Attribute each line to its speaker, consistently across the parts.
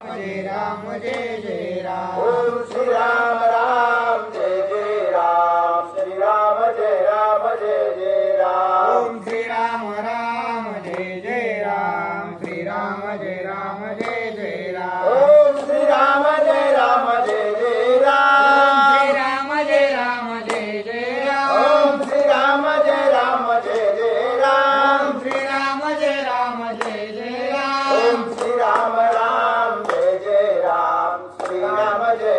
Speaker 1: जय राम जय जय राम।
Speaker 2: ओम श्री राम राम जय जय राम। श्री राम जय जय राम।
Speaker 1: ओम श्री राम राम जय जय राम। श्री राम जय जय राम।
Speaker 2: ओम श्री राम जय जय राम।
Speaker 1: श्री राम जय जय राम।
Speaker 2: ओम श्री राम जय जय राम।
Speaker 1: श्री राम जय जय राम।
Speaker 2: ओम श्री राम जय जय राम। श्री राम जय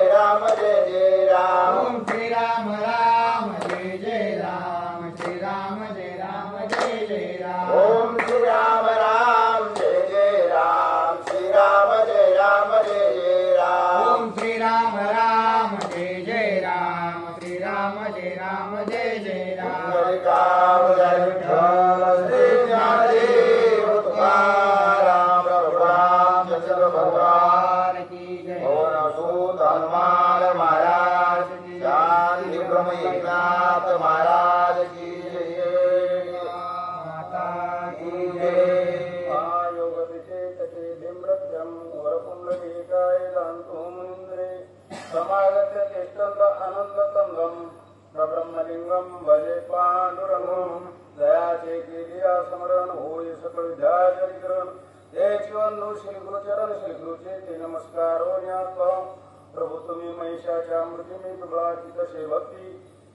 Speaker 2: जय राम।
Speaker 1: ओम श्री राम जय जय राम। श्री राम जय जय राम।
Speaker 2: ओम श्री राम जय जय राम। श्री राम जय जय राम।
Speaker 1: ओम श्री राम जय जय राम। श्री राम जय जय राम।
Speaker 2: हरि काम जय विठ्ठल श्री ज्ञानदेव तुकाराम रामचंद्र भगवान
Speaker 1: की जय।
Speaker 2: ओम सूत हनुमान महाराज की शांति ब्रह्म एकनाथ महाराज की जय।
Speaker 1: माता
Speaker 2: की जय। आयोग विशेषते बिम्रत्यं वरपुण्डरीकाय दान्तु मुनीन्द्रे समागत्य तिष्ठन्त आनन्दतन्दं प्रब्रह्मलिंगं भजे पांडुरंगं। दयाचे केलिया स्मरण होय सकळ ध्याचरित्रण। जय चिवंदू श्री गुरुचरण श्री गुरुचे ते नमस्कार ज्ञात। प्रभू तुम्ही महिषाच्या मृती मी तुळाची तसे भक्ती।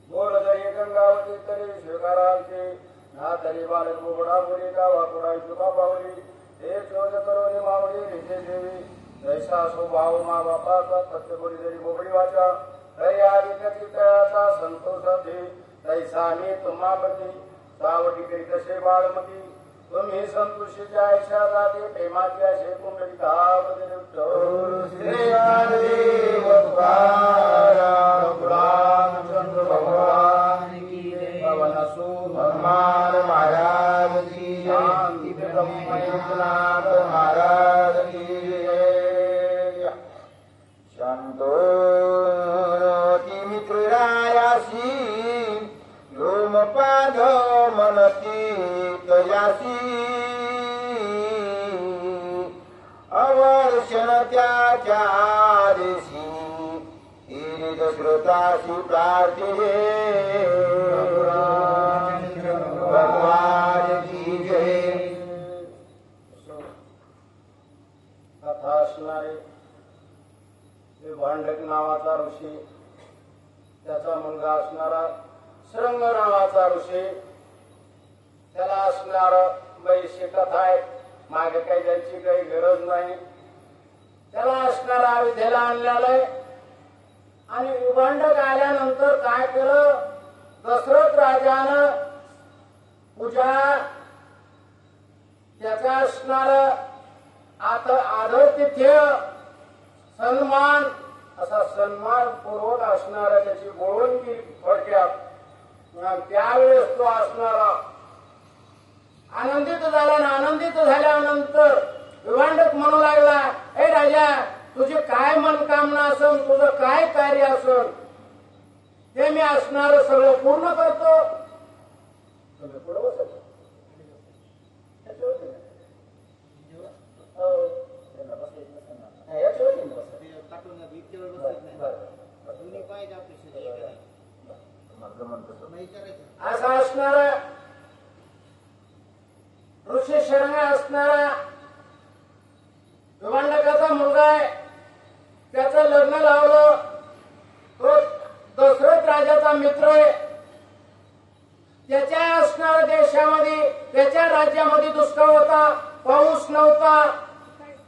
Speaker 2: बोल जय गंगावती तरी स्वीकारांचे ना तरी बालक बोबडा बोली गावा कुडाई तुका पावली। हे चोज करोनी मावळी रिजे देवी जैसा स्वभाव मा बापाचा सत्य बोली जरी बोबडी वाचा। हरी आदित्य चितळाचा संतोषाते तैसा मी तुम्हापती सावटी करी तसे बाळमती। तुम्ही संतुष्टीच्या ऐशा जाते प्रेमाच्या शेकुंडली धावते श्री ज्ञानदेव तुकाराम रामचंद्र भगवान की जय। पवनसूत हनुमान महाराज की शांति ब्रह्म एकनाथ महाराज की जय। शांतो मित्ररायासी लोमपाद मनती तयासी। अवर्षण त्याच्या आदेशी ईरिद श्रोतासी प्रार्थिहे भगवान की जय। कथा असणारे भांडक नावाचा ऋषी त्याचा मुलगा असणारा श्रंग नावाचा ऋषी त्याला असणार वैश्य कथा आहे। मागे काही जायची काही गरज नाही। त्याला असणारा अयोध्येला आणलेला आहे आणि विभांडक आल्यानंतर काय केलं दशरथ राजानं पूजा त्याचा असणार आदरातिथ्य सन्मान असा सन्मान पूर्वक असणारा त्याची बोलवण केली थोडक्यात। त्यावेळेस तो असणारा आनंदित झाला आणि आनंदित झाल्यानंतर विभांडक म्हणू लागला ए राजा तुझी काय मनकामना असन तुझं काय कार्य असन ते मी असणार सगळं पूर्ण करतो। असा असणारा ऋषी शरण असणारा विभांडकाचा मुलगा आहे। त्याचं लग्न लावलं। तो दशरथ राजाचा मित्र आहे। त्याच्या असणाऱ्या देशामध्ये त्याच्या राज्यामध्ये दुष्काळ होता पाऊस नव्हता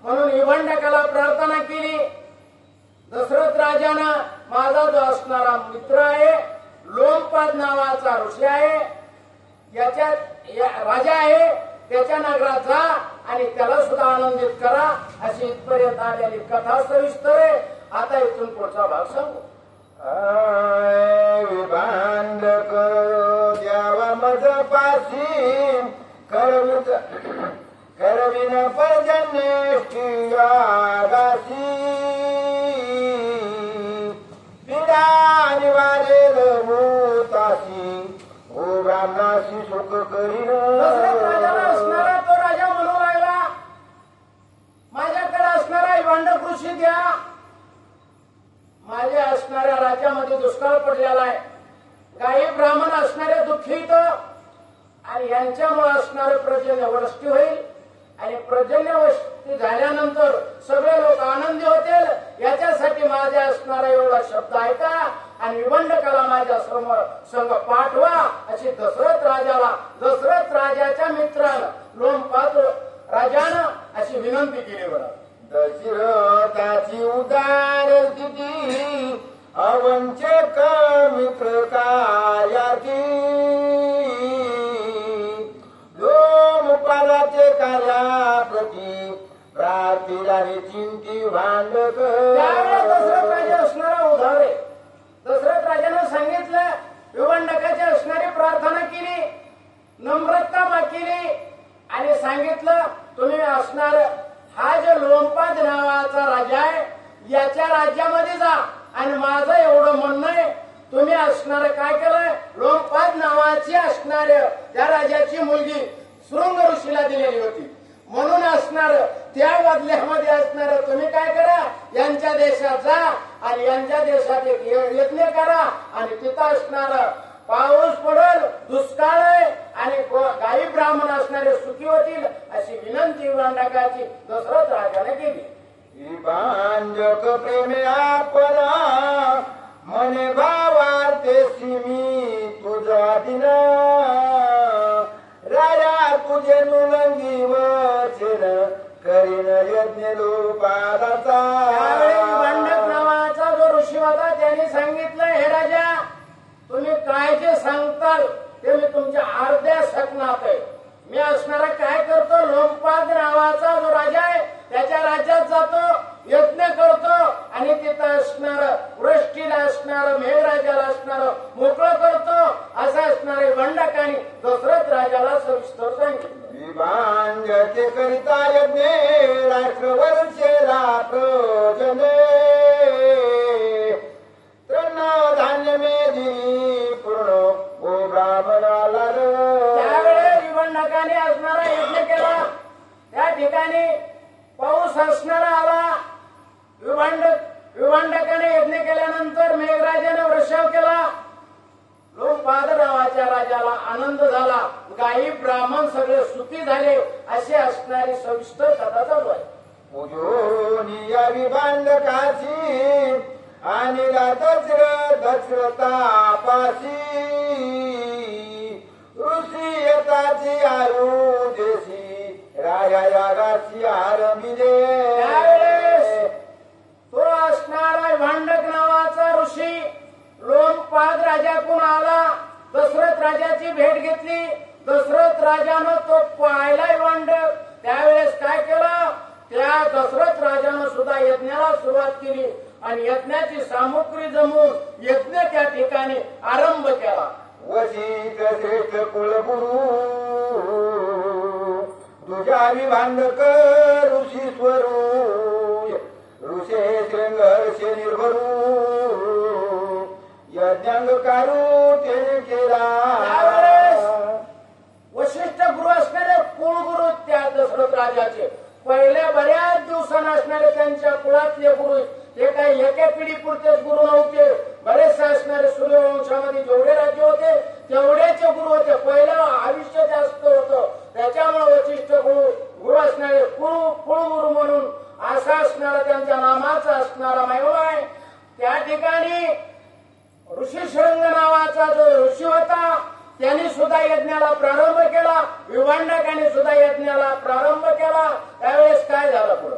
Speaker 2: म्हणून विभांडकाला प्रार्थना केली। दशरथ राजानं माझा जो असणारा मित्र आहे लोमपाद नावाचा ऋषी आहे याच्या राजा आहे त्याच्या नगरात जा आणि त्याला सुद्धा आनंदित करा अशी इथपर्यंत आलेली कथा सविस्तर आहे। आता इथून पुढचा भाग सांगू। विभांडक द्यावा मज पासी करविन पर्जन्येष्टी आगासी। पिडा निवारे भूतासी ओ ब्राह्मणाशी सुख करीन। असणारा तो राजा म्हणू लागला माझ्याकडे असणारा विभांडक
Speaker 3: औषधी द्या. माझ्या असणाऱ्या राज्यामध्ये दुष्काळ पडलेला आहे. गायी ब्राह्मण असणारे दुःखित आणि यांच्यामुळे असणारे पर्जन्यवृष्टी होईल आणि पर्जन्यवृष्टी झाल्यानंतर सगळे लोक आनंदी होतील. याच्यासाठी माझ्या असणारा एवढा शब्द ऐका आणि विवंडकाला माझ्या समोर संघ पाठवा अशी दशरथ राजाच्या मित्रानं लोमपाद राजानं अशी विनंती केली. बरं
Speaker 2: दशरथाची उदार स्थिती अवंचक मित्र कार्याची लोमपादाचे कार्याप्रती प्रार्थीलाने चिंती भांडक.
Speaker 3: त्यावेळेस दशरथ राजा असणारा उदार आहे. दशरथ राजानं सांगितलं, विवंडकाची असणारी प्रार्थना केली, नम्रता केली आणि सांगितलं तुम्ही असणार हा जो लोमपाद नावाचा राजा आहे याच्या राज्यामध्ये जा आणि माझं एवढं म्हणणं आहे तुम्ही असणार काय केलंय, लोमपाद नावाची असणार त्या राजाची मुलगी शृंग ऋषीला दिलेली होती. म्हणून असणार त्या बदल्यामध्ये असणार तुम्ही काय करा, यांच्या देशात जा आणि यांच्या देशात एक यज्ञ करा आणि तिथं असणार पाऊस पडेल, दुष्काळ आहे आणि गायी ब्राह्मण असणारे सुखी होतील अशी विनंती विवंडकाची दशरथ राजाने केली.
Speaker 2: भांजक प्रेमे आपला मने भावार्थे मी तुझा दिना राजा तुझे नुलंगी वचन करीन यज्ञ लोपादाचा.
Speaker 3: विवंडक नावाचा जो ऋषी होता त्याने सांगितलं, हे राजा तुम्ही काय जे सांगताल ते मी तुमच्या अर्ध्या सकनात आहे. मी असणारा काय करतो, लोमपाद नावाचा जो राजा आहे त्याच्या राज्यात जातो, यज्ञ करतो आणि तिथं असणार वृष्टीला असणार मेघराजाला असणार मोकळं करतो असं असणारे विवंडकाने दशरथ राजाला सविस्तर सांगितलं.
Speaker 2: विभांजते करिता यज्ञ राष्ट्रवर्षेला प्रजने तृण धान्य मेधी पूर्ण ओ ब्राह्मणाला.
Speaker 3: त्यावेळेस विवंडकाने असणारा यज्ञ केला. त्या ठिकाणी पाऊस असणारा आला. विवंडकाने यज्ञ केल्यानंतर मेघराजाने वर्षाव केला. लोमपाद नावाच्या राजाला आनंद झाला. गायी ब्राह्मण सगळे सुखी झाले अशी असणारी सविस्तर कथा चालू आहे.
Speaker 2: पूजोनी या विभांडकाची आणि दशरथापाशी ऋषियताची आरुदेशी राया यागाची आरंभिले.
Speaker 3: त्यावेळेस तो असणारा भांडक नावाचा ऋषी लोमपाद राजाकडून आला. दशरथ राजाची भेट घेतली. दशरथ राजानं तो पाहिला भांडक. त्यावेळेस काय केलं, त्या दशरथ राजानं सुद्धा यज्ञाला सुरुवात केली आणि यज्ञाची सामुग्री जमवून यज्ञ त्या ठिकाणी आरंभ केला.
Speaker 2: वशिष्ठ श्रेष्ठ कुलगुरु तुझ्या विभांडक ऋषी स्वरू ऋषे श्रृंगर्षे निर्भरू यज्ञांगकारू ते केला.
Speaker 3: वशिष्ठ गुरु असणारे कुलगुरु त्या दशरथ राजाचे पहिल्या बऱ्याच दिवसांना असणारे त्यांच्या कुळातले गुरु, ते काही एका पिढी पुरतेच गुरु नव्हते. बरेचसे असणारे सूर्यवंशामध्ये जेवढे राज्य होते तेवढेचे गुरु होते. पहिलं आयुष्य जास्त होतं त्याच्यामुळे वशिष्ठ गुरु असणारे कुळगुरु म्हणून असा असणारा त्यांच्या नामाचा असणारा महिमा आहे. त्या ठिकाणी ऋषीशृंग नावाचा जो ऋषी होता त्यांनी सुद्धा यज्ञाला प्रारंभ केला. विवंडकाने सुद्धा यज्ञाला प्रारंभ केला. त्यावेळेस काय झालं पुढं,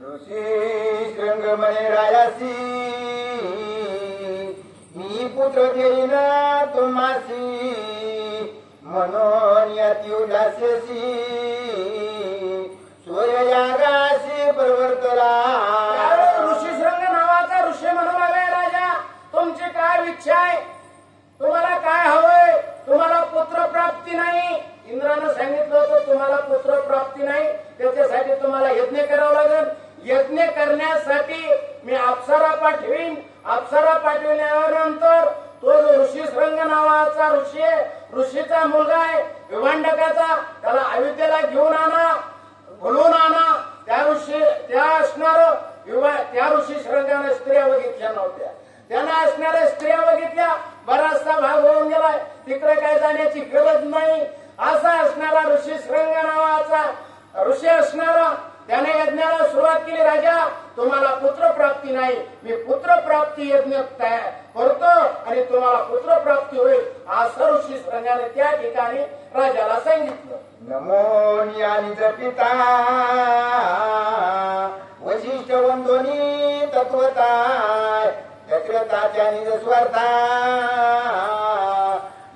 Speaker 2: ऋषी श्रृंग म्हणे रायासी मी पुत्र देईन तुम्हासी म्हणून याती उल्हासेसी सूर्ययागाशी प्रवर्तला.
Speaker 3: ऋषीशृंग नावाचा ऋषी म्हणू लागला, राजा तुमची काय इच्छा आहे, तुम्हाला काय हवंय, तुम्हाला पुत्र प्राप्ती नाही. इंद्रानं सांगितलं होतं तुम्हाला पुत्र प्राप्ती नाही, त्याच्यासाठी तुम्हाला यज्ञ करावं लागेल. यज्ञ करण्यासाठी मी अप्सरा पाठवीन. अप्सरा पाठविल्यानंतर तो जो ऋषीशृंग नावाचा ऋषी आहे, ऋषीचा मुलगा आहे विवंडकाचा, त्याला अयोध्येला घेऊन आणा, बोलवून आणा. त्या ऋषी त्या असणार त्यानं असणाऱ्या स्त्रिया बघितल्या, बराचसा भाग होऊन गेलाय, तिकडे काय जाण्याची गरज नाही. असा असणारा ऋषी श्रृंग नावाचा ऋषी असणारा त्याने यज्ञाला सुरुवात केली. राजा, तुम्हाला पुत्रप्राप्ती नाही, मी पुत्रप्राप्ती यज्ञ तयार करतो आणि तुम्हाला पुत्रप्राप्ती होईल, असं ऋषी श्रृंगाने त्या ठिकाणी राजाला सांगितलं.
Speaker 1: नमो नियानिच पिता वशिष्ठ वंदोनी तत्वता दशरथाच्या निज स्वार्था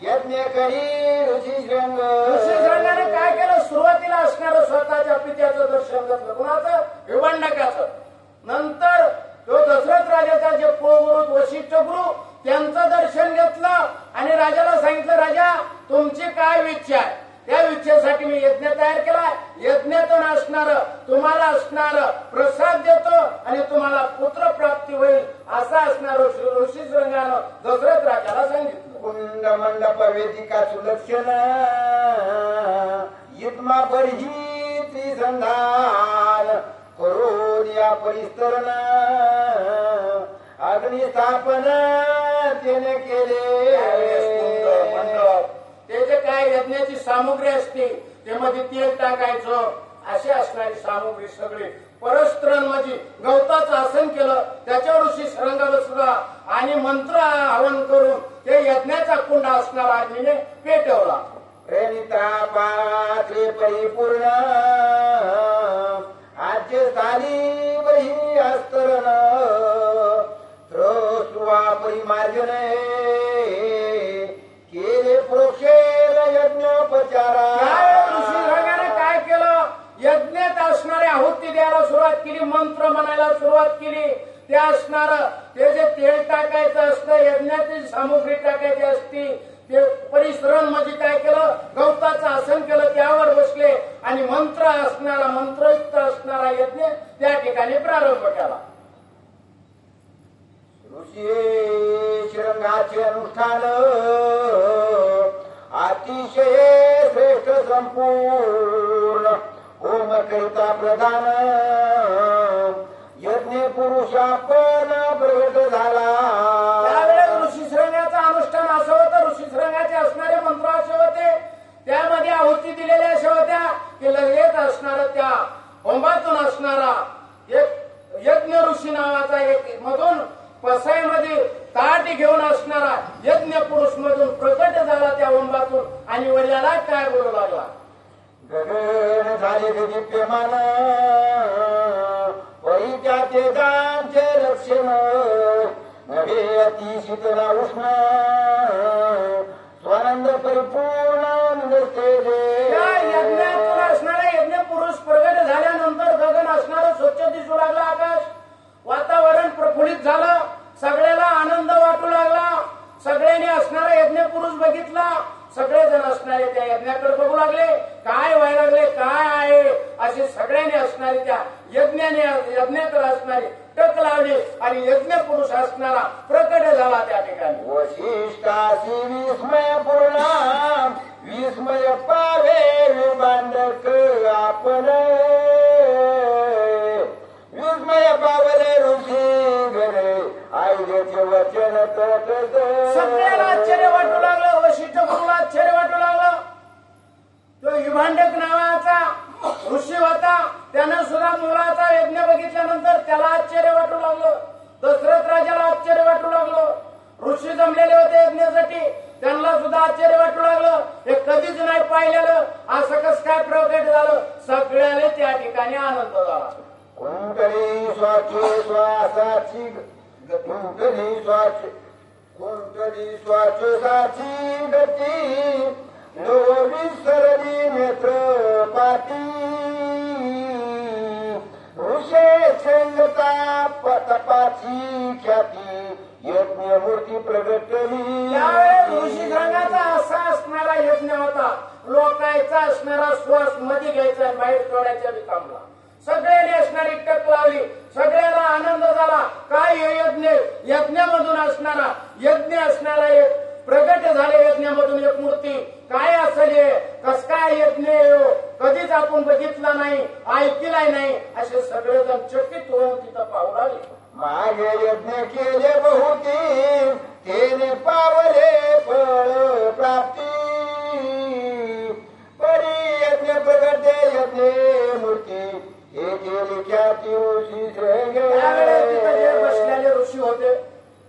Speaker 1: यज्ञ करी ऋषी श्रृंग.
Speaker 3: ऋषी श्रृंगाने काय केलं, सुरुवातीला असणारं स्वतःच्या पित्याचं दर्शन घेतलं, कुणाचं, विवंडकाचं. नंतर तो दशरथ राजाचा जे कुळगुरु वशिष्ठ गुरु त्यांचं दर्शन घेतलं आणि राजाला सांगितलं, राजा तुमची काय इच्छा आहे, त्या इच्छेसाठी मी यज्ञ तयार केला. यज्ञातून असणार तुम्हाला असणार प्रसाद देतो आणि तुम्हाला पुत्र प्राप्ती होईल, असा असणार ऋषी श्रृंगानं दशरथ राजाला सांगितलं.
Speaker 1: कुंड मंडप वेदिका सुलक्षण युद्मा परिही त्रिसंधान करून या परिस्तरण अग्निस्थापन त्याने केले.
Speaker 3: ते जे काय यज्ञाची सामुग्री असते त्यामध्ये तेल टाकायचं, अशी असणारी सामुग्री सगळी परस्त्रण म्हणजे गवताचं आसन केलं, त्याच्यावर ऋषी श्रृंग बसला आणि मंत्र हवन करून ते यज्ञाचा कुंड असणारा अग्नीने पेटवला.
Speaker 1: प्रणिता पात्रे परिपूर्ण आज्य स्थानी वही अस्तरण त्रस्वा परिमार्जन केले प्रोक्षेण यज्ञोपचारा.
Speaker 3: ऋषी श्रृंगाने काय केलं, यज्ञात असणारी आहुती द्यायला सुरुवात केली, मंत्र म्हणायला सुरुवात केली. ते असणार ते जे तेल टाकायचं असतं, यज्ञाची सामुग्री टाकायची असती, ते परिश्रम म्हणजे काय केलं, गवताचं आसन केलं, त्यावर बसले आणि मंत्र असणारा मंत्रयुक्त असणारा यज्ञ त्या ठिकाणी प्रारंभ केला.
Speaker 1: ऋषी श्रृंगाचे अनुष्ठान अतिशय श्रेष्ठ संपूर्ण होम करिता प्रधान यज्ञ पुरुषापण प्रगट झाला.
Speaker 3: त्यावेळेस ऋषी श्रृंगाचं अनुष्ठान असं होतं, ऋषी श्रृंगाचे असणारे मंत्र असे होते, त्यामध्ये आहुती दिलेल्या अशा होत्या की लगेच असणारा त्या होमातून असणारा एक यज्ञ ऋषी नावाचा एक मधून पसाईमध्ये ताट घेऊन असणारा यज्ञ पुरुष मधून प्रकट झाला त्या होमातून आणि वडिलाला काय बोलू लागला.
Speaker 1: गगन झाले दिव्यमान परित्याचे दांचे रक्षण नभे अति शीतला उष्ण स्वानंद परिपूर्ण
Speaker 3: त्या यज्ञातून असणारा यज्ञ पुरुष प्रगट झाल्यानंतर गगन असणारं स्वच्छ दिसू लागला, आकाश वातावरण प्रफुल्लित झालं, सगळ्याला आनंद वाटू लागला. सगळ्यांनी असणारा यज्ञ पुरुष बघितला, सगळेजण असणारे त्या यज्ञाकडे बघू लागले, काय व्हायला लागले, काय आहे असे सगळ्यांनी असणारी त्या यज्ञाकडे असणारी टक लावली आणि यज्ञ पुरुष असणारा प्रकट झाला त्या ठिकाणी.
Speaker 1: वशिष्ठासी विस्मय पूर्ण विस्मय पावे विमांडक आपण विस्मय पावले ऋषी घरे आईचे वचन तट.
Speaker 3: सगळ्याला आश्चर्य वाटू लागलं, वशिष्ठ गुरुला आश्चर्य वाटू लागलं. तो विभांडक नावाचा ऋषी होता, त्यानं सुद्धा मुलाचा यज्ञ बघितल्यानंतर त्याला आश्चर्य वाटू लागलं. दशरथ राजाला आश्चर्य वाटू लागलं. ऋषी जमलेले होते यज्ञासाठी, त्यांना सुद्धा आश्चर्य वाटू लागलं. हे कधीच नाही पाहिलेलं, असं कसं काय प्रकट झालं. सगळ्याने त्या ठिकाणी आनंद झाला.
Speaker 1: कुंटली स्वाचे श्वासाची कुंटली श्वासाची गती नो विसरली नेत्र पाती ऋषे छंदता तपाची ख्याती यज्ञमूर्ती प्रगटली.
Speaker 3: त्यावेळेस ऋषी श्रृंगाचा असा असणारा यज्ञ होता, लोकायचा असणारा श्वास मध्ये घ्यायचा बाहेर सोडायच्या विकामला. सगळ्यांनी असणारी टक लावली, सगळ्याला आनंद झाला. काय हे यज्ञ, यज्ञामधून असणारा यज्ञ असणारा एक प्रगट झाले, यज्ञामधून एक मूर्ती काय असेल, कस काय यज्ञ कधीच आपण बघितला नाही, ऐकलाय नाही, असे सगळेजण चकित होऊन तिथं पाहू लागले.
Speaker 1: मागे
Speaker 2: मागे यज्ञ केले बहुती तेने पावले फळ प्राप्ती परी यज्ञ प्रगटे यज्ञ मूर्ती हे केली ख्याती ऋषी
Speaker 3: त्यावेळेस तिथं जे बसलेले ऋषी होते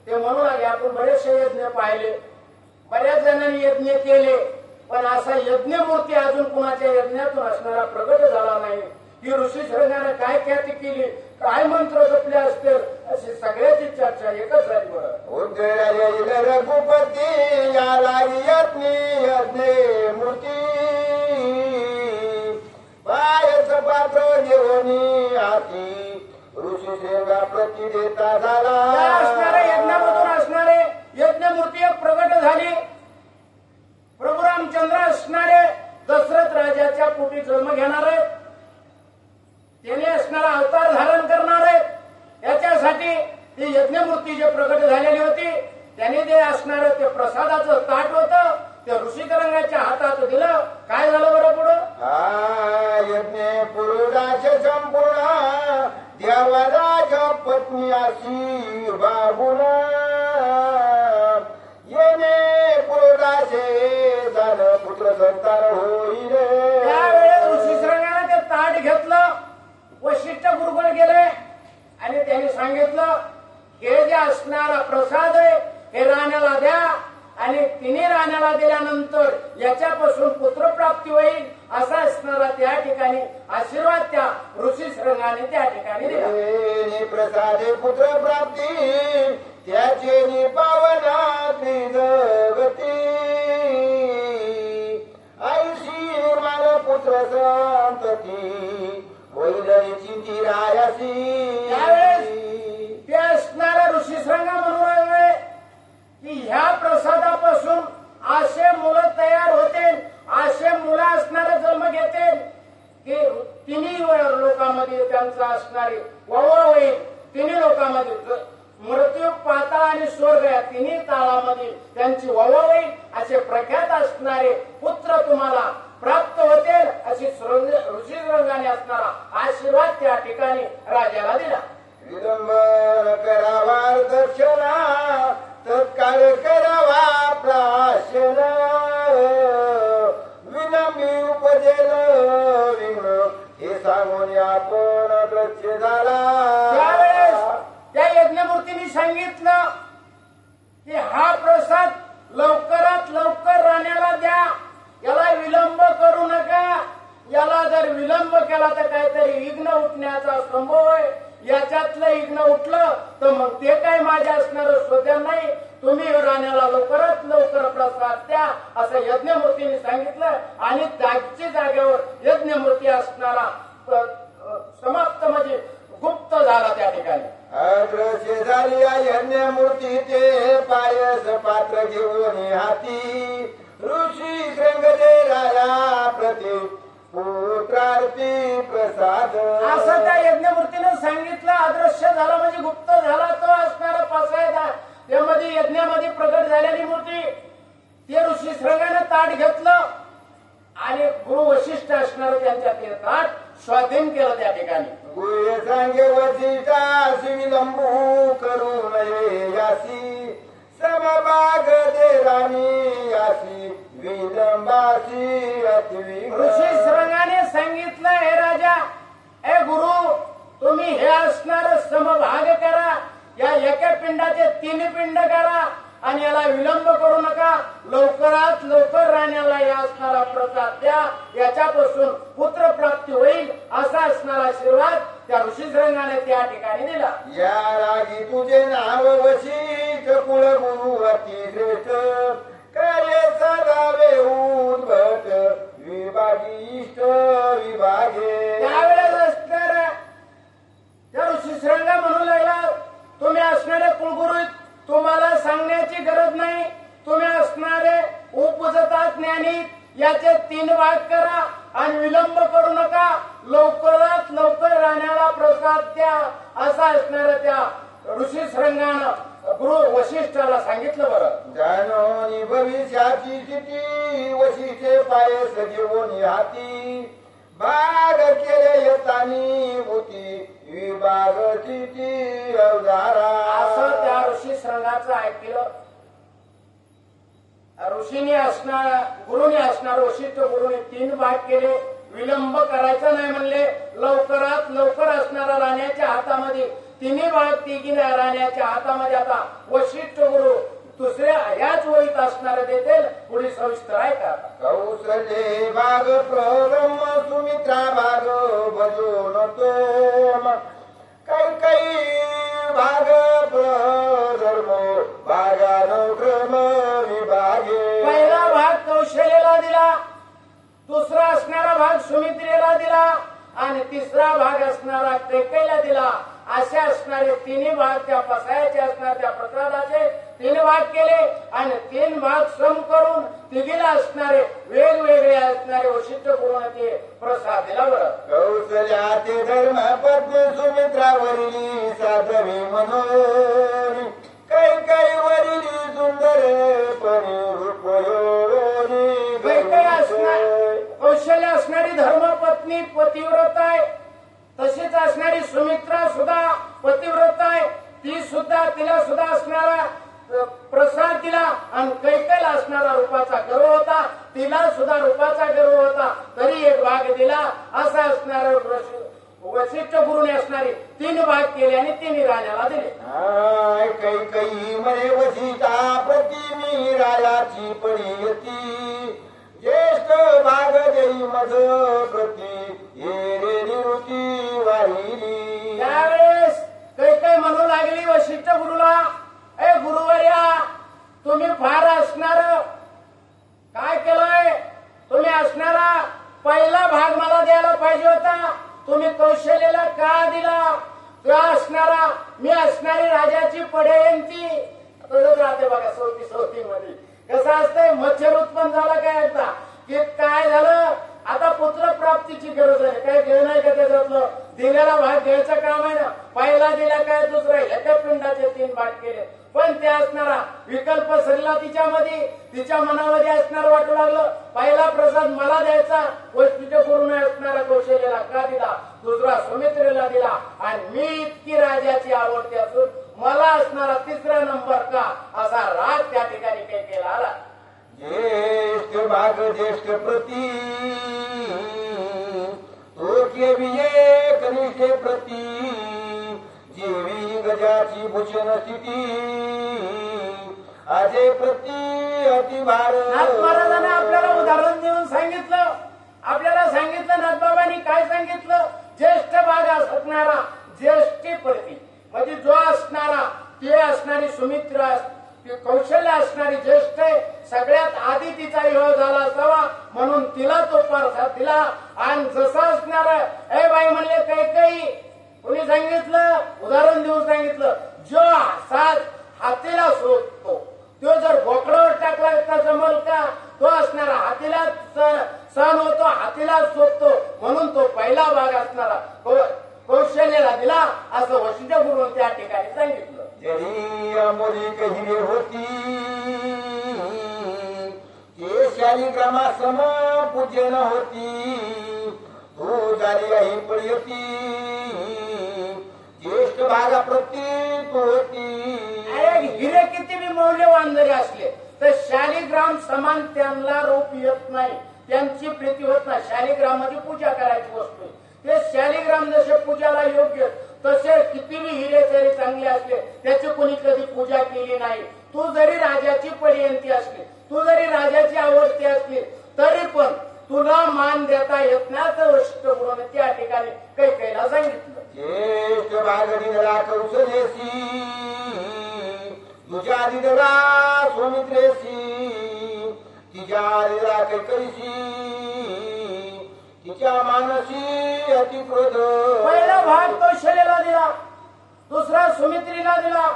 Speaker 3: ते म्हणू लागले आपण बरेचसे यज्ञ पाहिले बऱ्याच जणांनी यज्ञ केले पण असा यज्ञमूर्ती अजून कुणाच्या यज्ञातून असणारा प्रगट झाला नाही ही ऋषी श्रृंगाने काय ख्याती केली काय मंत्र जपले असतील अशी सगळ्याची चर्चा एकच झाली बरं
Speaker 2: रघुपती या लागी यज्ञ मूर्ती पायच पात्र घेऊन हाती ऋषी श्रृंगा प्रति देता झाला
Speaker 3: असणारे यज्ञामधून असणारे यज्ञमूर्ती एक प्रगट झाली प्रभू रामचंद्र असणारे दशरथ राजाच्या पोटी जन्म घेणार आहेत त्याने असणारा अवतार धारण करणार आहेत याच्यासाठी ती यज्ञमूर्ती जे प्रगट झालेली होती त्याने जे असणारं ते प्रसादाचं ताट होतं ते ऋषिकरंगाच्या हातात दिलं काय झालं बरं पुढं
Speaker 2: यज्ञ पुरुषाचे संपूर्ण देवराज पत्नी अशी बाबुन येणे पुरुषाचे झालं पुत्र संतान होईल
Speaker 3: त्यावेळेस ऋषीश्रंगाने ते ताट घेतलं वशिष्ठ गुरुकुळ गेले आणि त्यांनी सांगितलं हे जे असणारा प्रसाद आहे हे राण्याला द्या आणि तिने राण्याला दिल्यानंतर याच्यापासून पुत्रप्राप्ती होईल असा असणारा त्या ठिकाणी आशीर्वाद त्या ऋषीश्रंगाने त्या ठिकाणी दिला
Speaker 2: प्रसादे पुत्रप्राप्ती त्याचे पावना जगती आयुषी निर्माण पुत्र संतती वैदरीची रायासी
Speaker 3: त्यावेळेस ते असणारा ऋषीश्रंगा म्हणून लागले की ह्या प्रसादापासून असे मुलं तयार होतील असे मुलं असणारे जन्म घेतील की तिन्ही लोकांमध्ये त्यांचा असणारे वावा होईल तिन्ही लोकांमध्ये मृत्यू पाताळ आणि स्वर्ग या तिन्ही ताळामध्ये त्यांची वावा होईल असे प्रख्यात असणारे पुत्र तुम्हाला प्राप्त होतील अशी ऋषीश्रंगाने असणारा आशीर्वाद त्या ठिकाणी राजाला दिला
Speaker 2: विलंबन करावा दक्षिणा तत्काळ करावा प्राशन विलंबी उपजेल विघ्न हे सांगून आपण दक्ष झाला
Speaker 3: त्यावेळेस त्या यज्ञमूर्तीने सांगितलं की हा प्रसाद लवकरात लवकर राण्याला द्या याला विलंब करू नका याला जर विलंब केला तर काहीतरी विघ्न उठण्याचा संभव आहे याच्यातलं विघ्न उठलं तर मग ते काय माझ्या असणारं शोध्या नाही तुम्ही राण्याला लवकरात लवकर प्रसाद द्या असं यज्ञमूर्तीने सांगितलं आणि जागच्या जागेवर यज्ञमूर्ती असणारा समाप्त म्हणजे गुप्त झाला त्या ठिकाणी
Speaker 2: अग्रसे झाली यज्ञमूर्ती ते पायस पात्र घेऊन हाती ऋषी श्रृंगदे राया प्रति पुत्रार्थी प्रसाद
Speaker 3: असं त्या यज्ञमूर्तीने सांगितलं अदृश्य झाला म्हणजे गुप्त झाला तो असणारा पासायदा त्यामध्ये यज्ञामध्ये प्रगट झालेली मूर्ती ते ऋषी श्रृंगाने ताट घेतलं आणि गुरु वशिष्ठ असणार त्यांच्या ते ताट स्वाधीन केलं त्या ठिकाणी
Speaker 2: गुरु सांगे वशिष्ठासी विलंबू करू नये यासी समभाग दे राणी यासी विलंबासी अति
Speaker 3: ऋषी श्रृंगाने सांगितलं हे राजा हे गुरु तुम्ही हे असणार समभाग करा या एका पिंडाचे 3 पिंड करा आणि याला विलंब करू नका लवकरात लवकर राण्याला या असणारा प्रसाद द्या याच्यापासून पुत्र प्राप्ती होईल असा असणारा आशीर्वाद त्या ऋषीश्रृंगाने त्या ठिकाणी दिला
Speaker 2: या रागी तुझे नाव वशिष्ठ कुलगुरु अति श्रेष्ठ कार्य सदावे उद्भट विभागी इष्ट विभागे
Speaker 3: त्यावेळेस असणार त्या ऋषीश्रृंगा म्हणू लागला तुम्ही असणारे कुलगुरु तुम्हाला सांगण्याची गरज नाही तुम्ही असणारे उपजता ज्ञानी याचे 3 भाग करा आणि विलंब करू नका लवकरात लवकर राण्याला प्रसाद द्या असा असणाऱ्या त्या ऋषीश्रृंगानं गुरु वशिष्ठाला सांगितलं बरं
Speaker 2: जाणोनी भविष्याची स्थिती वशीचे पायस घेऊन हाती भाग केले यतानी होती विभाग स्थिती अवधारा
Speaker 3: गुणाचं ऐकलं. ऋषीने असणार, गुरुने असणार, वशिष्ठ गुरुने 3 भाग केले. विलंब करायचा नाही म्हणले. लवकरात लवकर असणारा राण्याच्या हातामध्ये 3 भाग तिघीने राण्याच्या हातामध्ये. आता वशिष्ठ गुरु दुसऱ्या ह्याच वळीत असणार देतील. पुढे सविस्तर आहे का?
Speaker 1: कौसले भाग प्रब्रह्म सुमित्रा भाग भजो नतो काही भाग प्रधर्म भागानुक्रम विभागे.
Speaker 3: पहिला भाग कौशल्याला दिला, दुसरा असणारा भाग सुमित्रेला दिला आणि तिसरा भाग असणारा कैकेयीला दिला. असे असणारे 3 भाग त्या पसायचे असणार त्या प्रसादाचे 3 भाग केले आणि 3 भाग सम करून तिघीला असणारे वेगवेगळे असणारे वशिष्ठ गुरुने ते प्रसाद दिला. बरं,
Speaker 1: कौशल्याचे धर्म पत्नी सुमित्रावरील साधवी मनोरी काही वरील सुंदर परिरूपयोनी.
Speaker 3: कैकेयी असणार कौशल्य असणारी धर्मपत्नी पतिव्रत आहे. तशीच असणारी सुमित्रा सुद्धा पतिव्रत आहे. ती सुद्धा तिला सुद्धा असणारा प्रसाद दिला आणि कैकेयीला असणारा रूपाचा गर्व होता. तिला सुद्धा रूपाचा गर्व होता तरी 1 भाग दिला. असा असणारा वशिष्ठ गुरुने असणारे 3 भाग केले आणि 3 राण्याला दिले.
Speaker 1: काही म्हणे वशिष्ठा प्रति मी रायाची पडियती ज्येष्ठ भाग देई मध प्रति ये रे निवृत्ती वाहिली.
Speaker 3: त्यावेळेस कैकेयी म्हणू लागली वशिष्ठ गुरुला, ए गुरुवर्या, तुम्ही फार असणार काय केलंय? तुम्ही असणारा पहिला भाग मला द्यायला पाहिजे होता. तुम्ही कौशल्याला का दिला? तुला असणारा मी असणारी राजाची पडेयंती तसंच राहते बघा. 34 मध्ये कसं असतंय, मच्छर उत्पन्न झाला काय आता की काय झालं, आता पुत्र प्राप्तीची गरज आहे. काय घेणं नाही का त्याच्यातलं? दिलेला भाग घ्यायचं काम आहे ना. पहिला दिला काय, दुसरा एका पिंडाचे 3 भाग केले. पण ते असणारा विकल्प सरला तिच्यामध्ये, तिच्या मनामध्ये असणार वाटू लागलं. पहिला प्रसाद मला द्यायचा, वशिष्ठ गुरुने असणारा कौशल्याला का दिला, दुसरा सुमित्रेला दिला आणि मी इतकी राजाची आवडते असून मला असणारा 3रा नंबर का, असा राग त्या ठिकाणी काही केला आला.
Speaker 1: ज्येष्ठ भाग ज्येष्ठ प्रती ओके विये कनिष्ठे प्रती जीवी गजाची भूषण स्थिती अजय प्रती अतिभार.
Speaker 3: नाथ महाराजांनी आपल्याला उदाहरण देऊन सांगितलं. आपल्याला सांगितलं नाथबाबांनी काय सांगितलं? ज्येष्ठ भाग असणारा ज्येष्ठी प्रती म्हणजे जो असणारा ते असणारी सुमित्रा कौशल्य असणारी ज्येष्ठ सगळ्यात आधी तिचा विवाह झाला असावा म्हणून तिला तो प्रसाद दिला. आणि जसा असणार ए बाई म्हणले कैकेयी, कोणी सांगितलं उदाहरण देऊन सांगितलं, जो साथ हातीला शोधतो तो जर बोकडावर टाकला तर जमल का? तो असणारा हातीला सण होतो, हातीला शोधतो म्हणून तो पहिला भाग असणारा कौशल्याला दिला असं वशिष्ठ गुरुने त्या ठिकाणी सांगितलं.
Speaker 1: जरी अमोली कहिरे होती ते शालिग्रामा सम पूजन होती तू झाली आई पडयती ज्येष्ठ भागा प्रती तू होती.
Speaker 3: अरे हिरे किती बी मौल्यवान जरी असले तर शालिग्राम समान त्यांना रूप येत नाही, त्यांची प्रीती होत नाही. शालिग्रामाची पूजा करायची वस्तू आहे. ते शालिग्राम जसे पूजाला योग्य तसे किती बी हिरे जरी चांगले असले त्याची कोणी कधी पूजा केली नाही. तू जरी राजाची पडियंती असली, तू जरी राजाची आवडती असली तरी पण तुला मान देता येत नाही तर वशिष्ठ गुरुने त्या ठिकाणी कैकेयीला सांगितलं.
Speaker 1: ज्येष्ठ भाग दिला कौशलेसी तुझ्या दिदला सुमित्रेसी तिच्या दिला कैकेयीसी तिच्या मानसी अतिक्रोध.
Speaker 3: पहिला भाग कौशल्याला दिला, दुसरा सुमित्रीला दिला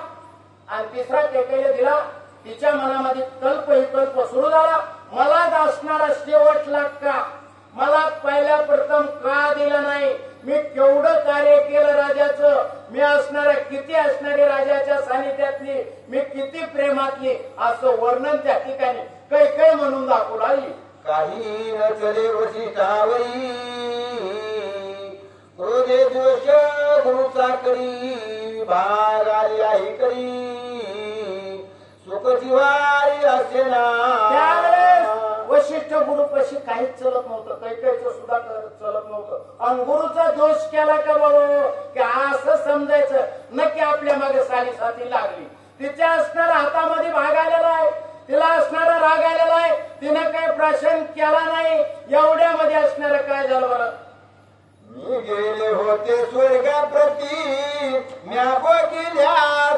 Speaker 3: आणि तिसरा कैकेयीला दिला. तिच्या मनामध्ये कल्प सुरू झाला. मलाच असणारा शेवटला का, मला पहिल्या प्रथम का दिलं नाही? मी केवढं कार्य केलं राजाचं, मी असणाऱ्या किती असणारी राजाच्या सानिध्यातली, मी किती प्रेमातली असं वर्णन त्या ठिकाणी कैकेयी म्हणून दाखवू लागली.
Speaker 1: काही न चले वशिष्ठावरी क्रोधे दोष गुरुचा करी भाग आली आई करी
Speaker 2: लोकची वारी असे ना
Speaker 3: त्यावेळेस वशिष्ठ गुरुपाशी काहीच चलत नव्हतं, कैकेयीचं सुद्धा चलत नव्हतं. आणि गुरुचा दोष केला का बाबा की असं समजायचं नक्की आपल्या मागे साली साथी लागली. तिच्या असणारा हातामध्ये भाग आलेला आहे, तिला असणारा राग आलेला आहे, तिने काही प्राशन केला नाही. एवढ्यामध्ये असणारं काय झालं बरं?
Speaker 2: मी गेले होते स्वर्गाप्रती म्या बघिल्या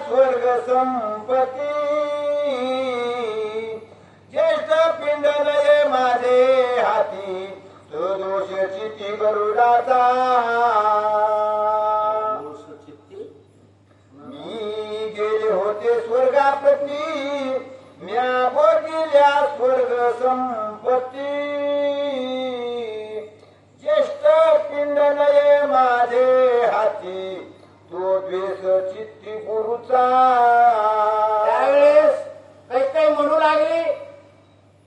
Speaker 2: स्वर्ग संपत्ती ज्येष्ठ पिंड नये माझे हाती तो दोष चित्ती गरुडाचा मी गेले होते स्वर्गाप्रती म्या बघिल्या स्वर्ग संपत्ती ज्येष्ठ पिंड नये माझे हाती तो द्वेष चित्ती गुरुचा.
Speaker 3: त्यावेळेस काही म्हणू लागली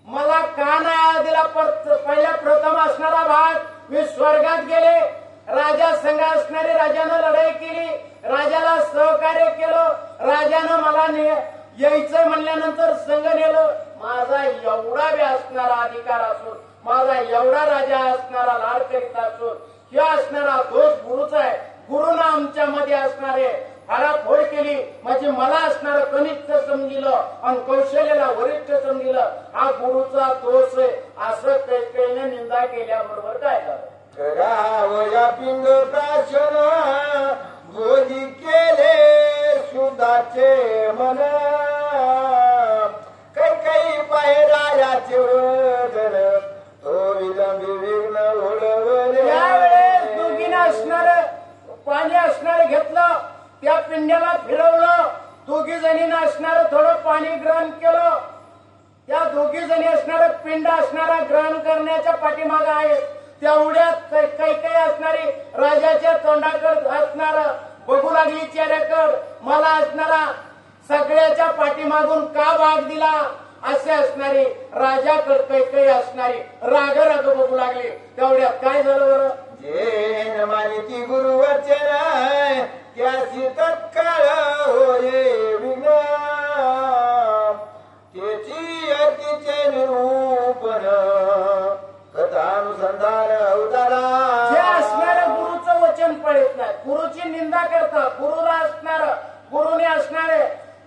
Speaker 3: मला का नाही दिला पहिल्या प्रथम असणारा भाग. मी स्वर्गात गेले, राजा संघ असणारी राजानं लढाई केली, राजाला सहकार्य केलं, राजानं मला यायचं म्हणल्यानंतर संघ नेलं. माझा एवढा बी असणारा अधिकार असून, माझा एवढा राजा असणारा लाड करीत असून हे असणारा दोष गुरुचा आहे. गुरुनं आमच्या मध्ये असणारे फाडाफोड केली म्हणजे मला असणारं कनिष्ठ समजिलं आणि कौशल्याला वरिष्ठ समजिलं. हा गुरुचा दोष आहे असं कैकेयीने निंदा केल्याबरोबर काय झालं?
Speaker 2: करावया पिंड प्राशन गोजी केले सुदाचे मन काही पायरायाचे वदन तो विलंबी विघ्न ओढवले.
Speaker 3: त्यावेळेस दोघीने असणार पाणी असणार घेतलं, त्या पिंड्याला फिरवलं, दोघी जणीनं असणार थोडं पाणी ग्रहण केलं. त्या दोघी जणी असणार पिंड असणारा ग्रहण करण्याच्या पाठीमागे आहेत. तेवढ्यात काही असणारी राजाच्या तोंडाकड असणार बघू लागली चेहऱ्याकड. मला असणारा सगळ्याच्या पाठीमागून का भाग दिला असे असणारी राजाकड काही असणारी राग राग बघू लागली. तेवढ्यात काय झालं बरं?
Speaker 2: जे मानिती गुरुवचन त्याची तत्काळ होये विघ्न त्याची अतिचे निरूपण कथानुसंधान अवतारा.
Speaker 3: जे असणारं गुरुचं वचन पडत नाही, गुरुची निंदा करतात, गुरुला असणार गुरुने असणारे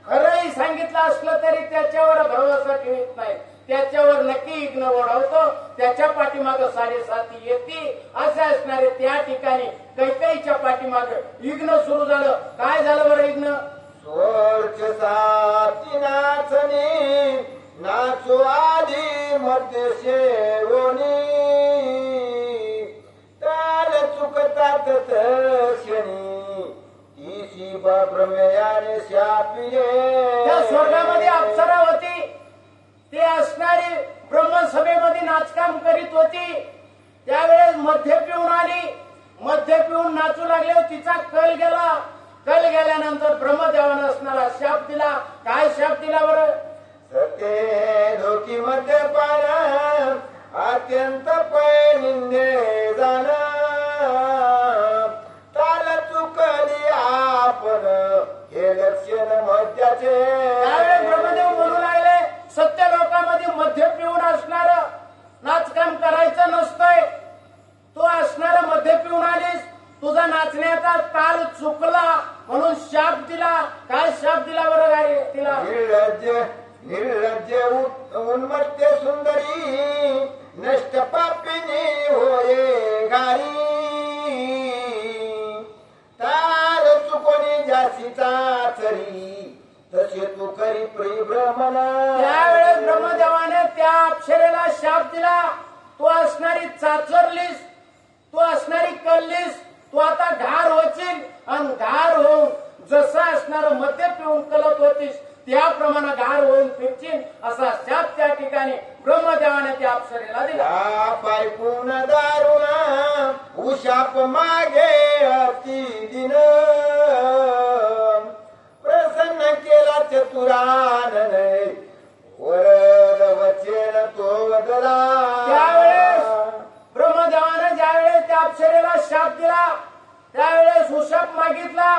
Speaker 3: खरंही सांगितलं असलं तरी त्याच्यावर भरोसा ठेवत नाही, त्याच्यावर नक्की इग्न ओढवतो, त्याच्या पाठीमागं साडेसाती येते असे असणारे. त्या ठिकाणी कैकेयीच्या पाठीमागं इग्न सुरू झालं. काय झालं बरं इग्न?
Speaker 2: स्वर्च साती नाचणी नाचो आधी मध्य शेवणी ताल चुकतात क्षणी ती भ्रमयाने शापिये.
Speaker 3: त्या स्वर्गामध्ये अप्सरा होती, ते असणारी ब्रह्मसभेमध्ये नाचकाम करीत होती. त्यावेळेस मध्य पिऊन आली, मध्य पिऊन नाचू लागले, तिचा कल गेला. कल गेल्यानंतर ब्रह्मदेवानं असणारा शाप दिला. काय शाप दिला बरं?
Speaker 2: सत्ये धोकी मद्यपान अत्यंत पै निंदे जाण ताल चुकली आपण हे लक्षण मध्याचे.
Speaker 3: त्यावेळेस ब्रह्मदेव म्हणू लागले सत्य लोकांमध्ये मध्य पिऊन असणार नाचकाम करायचं नसतंय. तू असणार मध्य पिऊन आलीस, तुझा नाचण्याचा ताल चुकला म्हणून शाप दिला. काय शाप दिला बरं गाडी तिला?
Speaker 2: निर्लज्ज उन्मत्त सुंदरी नष्ट पापिनी होये गारी ताल चुकोनी जासीचा चरी तसे तू करी परिभ्रमण.
Speaker 3: त्यावेळेस ब्रह्मदेवाने त्या अप्सरेला शाप दिला. तू असणारी चाचरलीस, तू असणारी कल्लीस, तू आता घार होशील आणि घार होऊन जसं असणार मध्य पिऊन कलत होतीस त्याप्रमाणे घार होऊन फिरशील असा शाप त्या ठिकाणी ब्रह्मदेवाने त्या अप्सरेला दिला.
Speaker 2: पायपून दारुण उशाप मागे अति दिन प्रसन्न केला चतुरान वरद वचन तो वदला.
Speaker 3: त्यावेळेस ब्रह्मदेवाने ज्यावेळेस त्या अप्सरेला शाप दिला त्यावेळेस उशाप मागितला.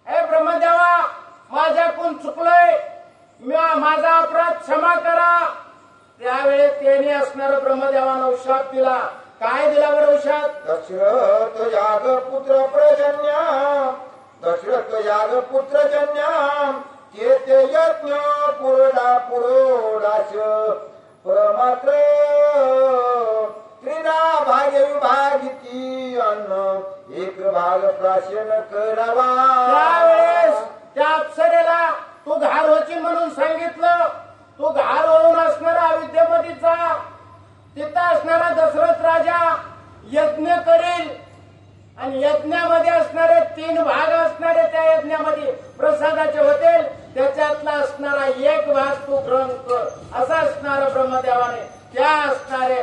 Speaker 3: हे ब्रह्मदेवा, माझ्याकडून चुकलोय, माझा अपराध क्षमा करा. त्यावेळेस त्याने असणारा ब्रह्मदेवानं शाप दिला. काय दिला बरं औषध?
Speaker 2: दशरथ याग पुत्र प्रजन्या, दशरथ याग पुत्र जन्या, चेते यज्ञ पुरोडाश प्रमात्र त्रिदा भागे विभागिती अन्न एक भाग प्राशन करावा.
Speaker 3: त्यावेळेस त्या अप्सरेला तू घार होची म्हणून सांगितलं. तू घार होऊन असणारा अयोध्येमध्ये जा. तिथं असणारा दशरथ राजा यज्ञ करेल आणि यज्ञामध्ये असणारे 3 भाग असणारे त्या यज्ञामध्ये प्रसादाचे होतील. त्याच्यातला असणारा एक भाग तू ग्रहण कर असं असणारा ब्रह्मदेवाने त्या असणारे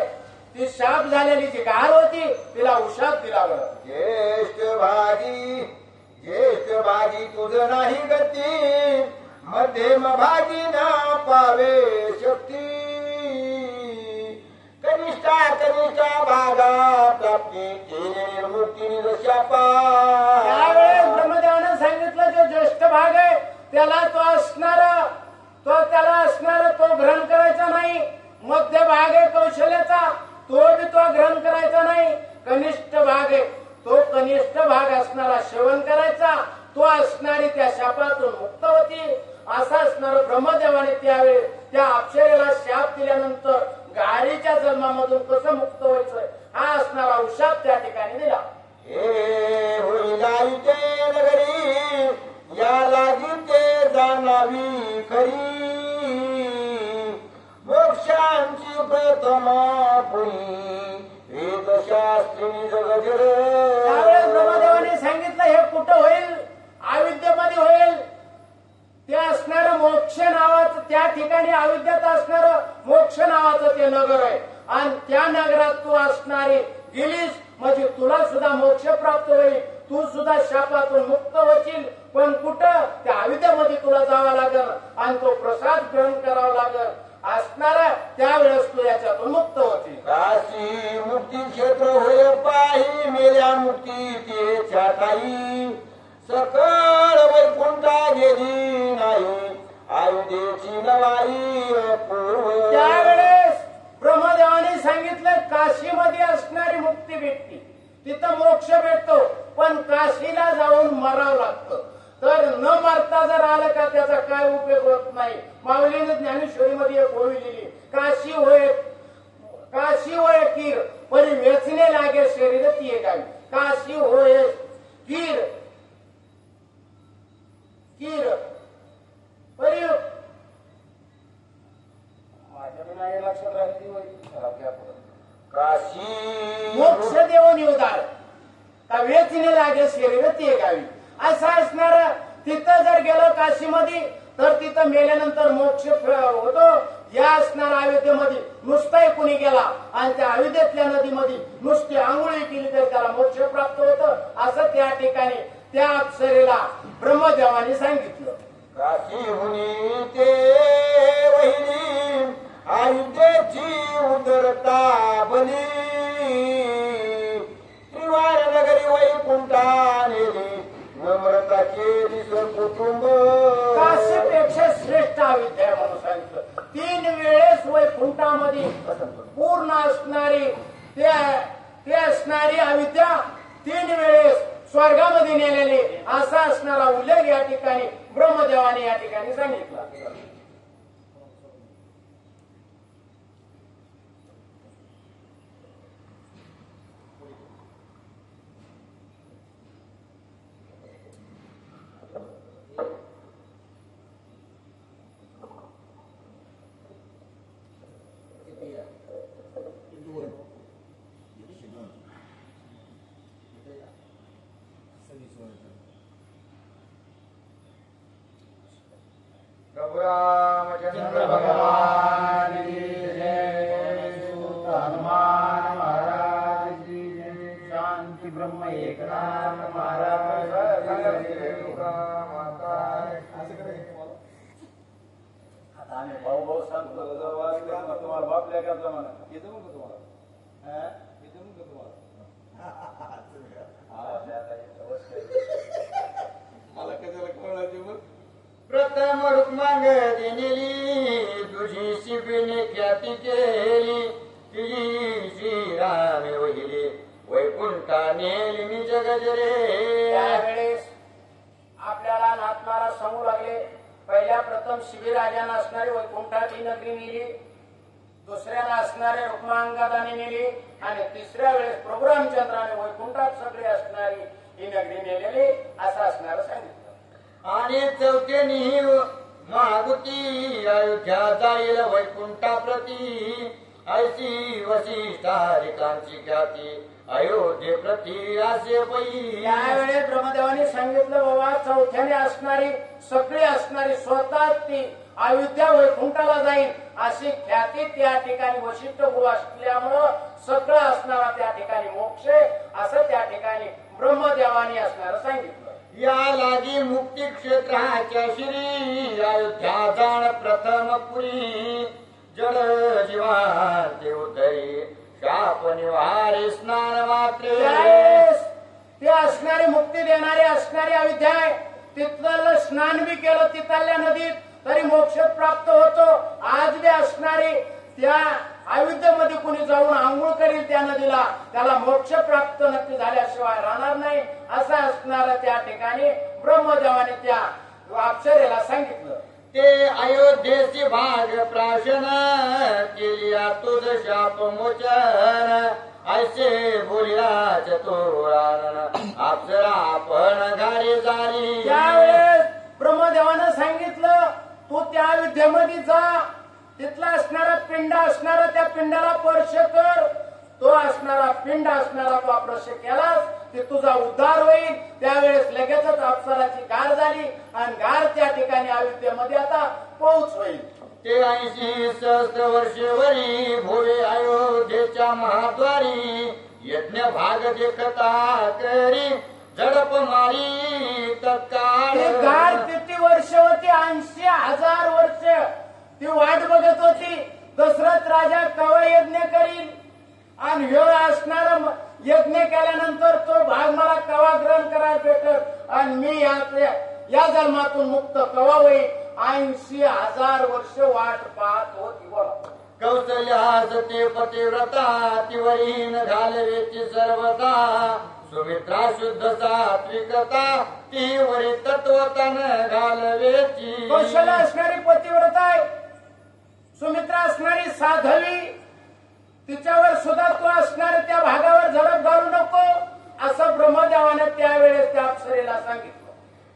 Speaker 3: ती शाप झालेली जी घार होती तिला उशाप दिला. बरं
Speaker 2: ज्येष्ठ भागी तुझं नाही गती, मध्यम भागी ना पावे शक्ती, कनिष्ठा भागा प्राप्ती केली निर्मुक्ती निशापा.
Speaker 3: त्यावेळेस ब्रह्मदेवानं सांगितलं जो ज्येष्ठ भाग आहे त्याला त्याला असणारा तो ग्रहण करायचा नाही. मध्य भाग आहे कौशल्याचा तो बी तो ग्रहण करायचा नाही. कनिष्ठ भाग आहे तो कनिष्ठ भाग असणारा सेवन करायचा. तो असणारी त्या शापातून मुक्त होती. असा असणारा ब्रह्मदेवाने त्यावेळी त्या अप्सरेला शाप दिल्यानंतर गाडीच्या जन्मामधून कसं मुक्त व्हायचं हा असणारा उशाप त्या ठिकाणी दिला.
Speaker 2: हे होईलाईते नगरी या लागीते जाणावी खरी, मोक्षांची प्रथम पुरी वेदशास्त्री जगजर.
Speaker 3: त्यावेळेस ब्रह्मदेवाने सांगितलं हे कुठं होईल? अयोध्येमध्ये होईल. ते असणारं मोक्ष नावाचं त्या ठिकाणी अयोध्येत असणारं मोक्ष नावाचं ते नगर आहे आणि त्या नगरात तू असणारी गेलीस म्हणजे तुला सुद्धा मोक्ष प्राप्त होईल. तू सुद्धा शापातून मुक्त होशील. पण कुठं? त्या अयोध्येमध्ये तुला जावं लागल आणि तो प्रसाद ग्रहण करावा लागल असणारा त्यावेळेस तू याच्यातून मुक्त होतील.
Speaker 2: काशी मुक्ती क्षेत्र होय पाही मेल्या मुक्ती ते छाताई, सकळ वैकुंठा गेली नाही अयोध्येची नवाई पूर्व.
Speaker 3: त्यावेळेस ब्रह्मदेवाने सांगितलं काशीमध्ये असणारी मुक्ती भेटती. तिथं मोक्ष भेटतो पण काशीला जाऊन मरावं लागतं. तर न मरता जर आलं का त्याचा काय उपयोग होत नाही. माऊलीने ज्ञानेश्वरीमध्ये एक ओवी लिहिली, काशी होय कीर परी वेचणे लागे शरीर ती गावी. काशी होय कीर परी माझ्या नाही लक्षात राहिली
Speaker 2: काशी
Speaker 3: मोक्ष देऊन उदार का वेचणे लागे शरीर ते गावी. असं असणार तिथं जर गेलो काशीमध्ये तर तिथं मेल्यानंतर मोक्ष होतो. या असणार अयोध्येमध्ये नुसताही कुणी गेला आणि त्या अयोध्येतल्या नदीमध्ये नुसती आंघोळी केली तर त्याला मोक्ष प्राप्त होतं असं त्या ठिकाणी त्या अप्सरेला ब्रह्मदेवाने सांगितलं.
Speaker 2: काशी हुनी ते वहिनी अयोध्येची उदरता बली, त्रिवार नगरी वैकुंठा नेली नम्रता केली कुटुंब.
Speaker 3: काशीपेक्षा श्रेष्ठ अयोध्या म्हणून सांगितलं. 3 वेळेस वैकुंठामध्ये पूर्ण असणारी ते असणारी अयोध्या 3 वेळेस स्वर्गामध्ये नेलेले असा असणारा उल्लेख या ठिकाणी ब्रह्मदेवाने या ठिकाणी सांगितला.
Speaker 1: प्रभु रामचंद्र भगवान की जय, सूत हनुमान महाराज की जय, शांति ब्रह्म एकनाथ महाराज की जय.
Speaker 2: आता आम्ही भाऊ सांगतो तुम्हाला बाप लेकराचा म्हणा येतो मग तुम्हाला येतो मग तुम्हाला मला कशाला कळायचे मग.
Speaker 1: प्रथम रुक्मांग दिनेली तुझी शिबिने ख्याती केली तुझी श्रीरामे वहिले वैकुंठा नेली मी जगजरे.
Speaker 3: त्यावेळेस आपल्याला नाथमारा सांगू लागले, पहिल्या प्रथम शिबिराजानं असणारी वैकुंठाची नगरी नेली, दुसऱ्याला असणारे रुक्मांगदाने नेली आणि तिसऱ्या वेळेस प्रभू रामचंद्राने वैकुंठात सगळी असणारी ही नगरी नेलेली असं असणार सांगितलं.
Speaker 1: आणि चौथ्यानी महागुती अयोध्या जाईल वैकुंठाप्रती ऐशी वसिष्ठारिकांची ख्याती अयोध्ये प्रती असे पै.
Speaker 3: त्यावेळेस ब्रह्मदेवाने सांगितलं, बाबा चौथ्याने असणारी सगळी असणारी स्वतःच ती अयोध्या वैकुंठाला जाईल अशी ख्याती त्या ठिकाणी वशिष्ठ गुरु असल्यामुळं सगळं असणारा त्या ठिकाणी मोक्ष असं त्या ठिकाणी ब्रह्मदेवाने असणार सांगितलं.
Speaker 1: या लागी मुक्ती क्षेत्राच्या श्री अयोध्या जाण प्रथम पुरी जड जीवांते उतरी शाप निवारे स्नान मात्रे.
Speaker 3: त्यावेळेस ते असणारी मुक्ती देणारे असणारी अयोध्या आहे, तिथलं स्नान बी केलं तिथल्या नदीत तरी मोक्ष प्राप्त होतो. आज बी असणारी त्या अयोध्येमध्ये कुणी जाऊन आंघोळ करील त्या नदीला त्याला मोक्ष प्राप्त नक्की झाल्याशिवाय राहणार नाही असं असणार त्या ठिकाणी ब्रह्मदेवाने त्या अप्सरेला सांगितलं.
Speaker 1: ते अयोध्येची भाग प्राशन केली तुझ शाप मोचन ऐसे बोलिया चतुरानन अप्सरा आपण घारी झाली.
Speaker 3: त्यावेळेस ब्रह्मदेवानं सांगितलं, तू त्या अयोध्येमध्ये जा, तिथला असणारा पिंड असणारा त्या पिंडाला स्पर्श कर. तो असणारा पिंड असणारा तो स्पर्श केलास की तुझा उद्धार होईल. त्यावेळेस लगेचच अप्सराची गार झाली आणि गार त्या ठिकाणी अयोध्येमध्ये आता पोहोच होईल.
Speaker 1: ते 80 सहस्त्र वर्षेवरी भोवे अयोध्येच्या महाद्वारी यज्ञ भाग देखता करी झडप मारी तत्काळ.
Speaker 3: ती गार किती वर्ष होती? 80,000 वर्ष ती वाट बघत होती. दशरथ राजा कवा यज्ञ करील आणि ह्यो असणारा यज्ञ केल्यानंतर तो भाग मला कवा ग्रहण करायला भेटत आणि मी या जन्मातून मुक्त कवा होईल. 80,000 वर्ष वाट पाहत होती. बोला.
Speaker 1: कौशल्या सते पतिव्रता तिवरीन घालवेची सर्वता सुमित्रा शुद्ध सात्विकता ती वरी तत्वतन घालवेची.
Speaker 3: कौशल्य असणारी पतिव्रता आहे, सुमित्रा असणारी साधवी, तिच्यावर सुद्धा तू असणाऱ्या त्या भागावर झडप घालू नको असं ब्रह्मदेवाने त्यावेळेस त्या अप्सरेला सांगितलं.